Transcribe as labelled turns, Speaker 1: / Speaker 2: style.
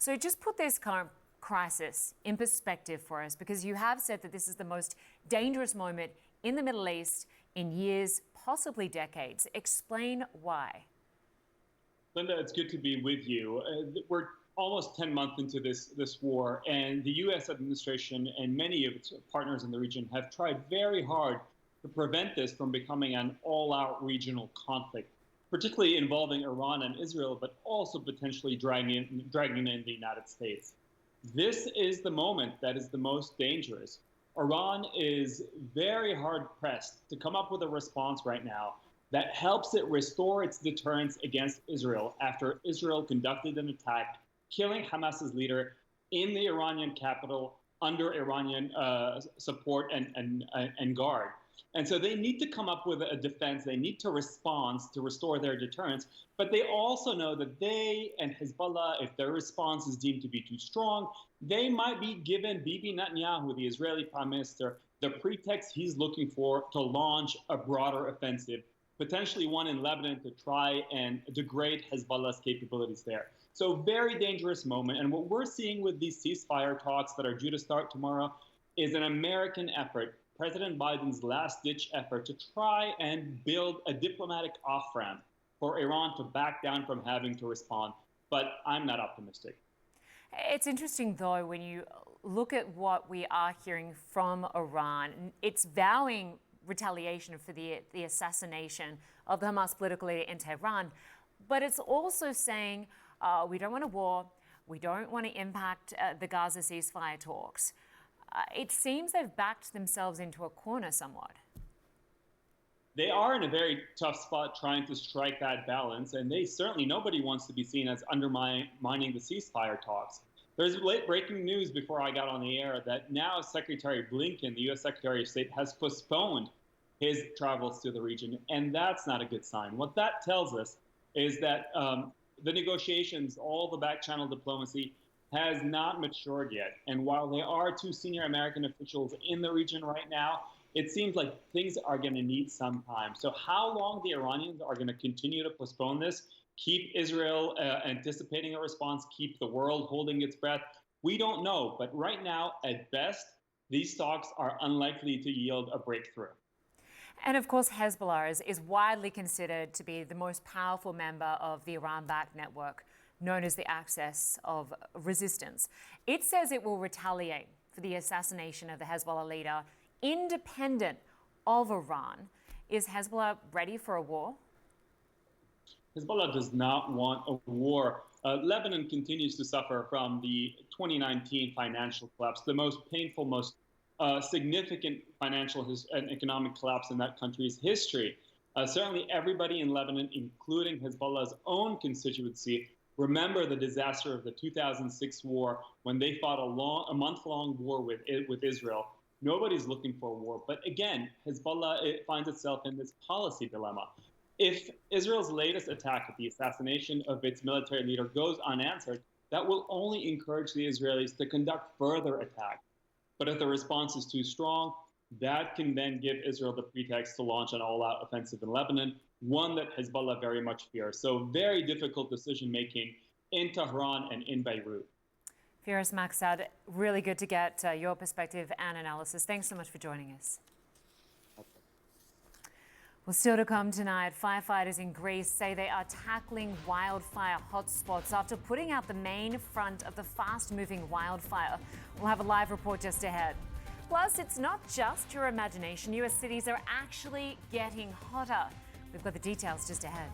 Speaker 1: So just put this current crisis in perspective for us, because you have said that this is the most dangerous moment in the Middle East in years, possibly decades. Explain why.
Speaker 2: Linda, it's good to be with you. We're almost 10 months into this war, and the U.S. administration and many of its partners in the region have tried very hard to prevent this from becoming an all-out regional conflict, particularly involving Iran and Israel, but also potentially dragging in the United States. This is the moment that is the most dangerous. Iran is very hard-pressed to come up with a response right now that helps it restore its deterrence against Israel after Israel conducted an attack, killing Hamas's leader in the Iranian capital under Iranian support and guard. And so they need to come up with a defense. They need to respond to restore their deterrence. But they also know that they and Hezbollah, if their response is deemed to be too strong, they might be given Bibi Netanyahu, the Israeli prime minister, the pretext he's looking for to launch a broader offensive, potentially one in Lebanon, to try and degrade Hezbollah's capabilities there. So very dangerous moment. And what we're seeing with these ceasefire talks that are due to start tomorrow is an American effort, President Biden's last-ditch effort to try and build a diplomatic off-ramp for Iran to back down from having to respond. But I'm not optimistic.
Speaker 1: It's interesting, though, when you look at what we are hearing from Iran, it's vowing retaliation for the assassination of the Hamas political leader in Tehran. But it's also saying we don't want a war, we don't want to impact the Gaza ceasefire talks. It seems they've backed themselves into a corner somewhat.
Speaker 2: They are in a very tough spot trying to strike that balance, and nobody wants to be seen as undermining the ceasefire talks. There's late breaking news before I got on the air that now Secretary Blinken, the U.S. Secretary of State, has postponed his travels to the region, and that's not a good sign. What that tells us is that the negotiations, all the back-channel diplomacy, has not matured yet. And while there are two senior American officials in the region right now, it seems like things are going to need some time. So how long the Iranians are going to continue to postpone this, keep Israel anticipating a response, keep the world holding its breath, we don't know. But right now, at best, these talks are unlikely to yield a breakthrough.
Speaker 1: And of course, Hezbollah is widely considered to be the most powerful member of the Iran-backed network, known as the Axis of Resistance. It says it will retaliate for the assassination of the Hezbollah leader, independent of Iran. Is Hezbollah ready for a war?
Speaker 2: Hezbollah does not want a war. Lebanon continues to suffer from the 2019 financial collapse, the most painful, most significant financial and economic collapse in that country's history. Certainly everybody in Lebanon, including Hezbollah's own constituency, remember the disaster of the 2006 war when they fought a month-long war with Israel. Nobody's looking for a war. But again, Hezbollah finds itself in this policy dilemma. If Israel's latest attack, the assassination of its military leader, goes unanswered, that will only encourage the Israelis to conduct further attacks. But if the response is too strong, that can then give Israel the pretext to launch an all-out offensive in Lebanon, one that Hezbollah very much fears. So very difficult decision-making in Tehran and in Beirut.
Speaker 1: Firas Maksad, really good to get your perspective and analysis. Thanks so much for joining us. Well, still to come tonight, firefighters in Greece say they are tackling wildfire hotspots after putting out the main front of the fast-moving wildfire. We'll have a live report just ahead. Plus, it's not just your imagination. US cities are actually getting hotter. We've got the details just ahead.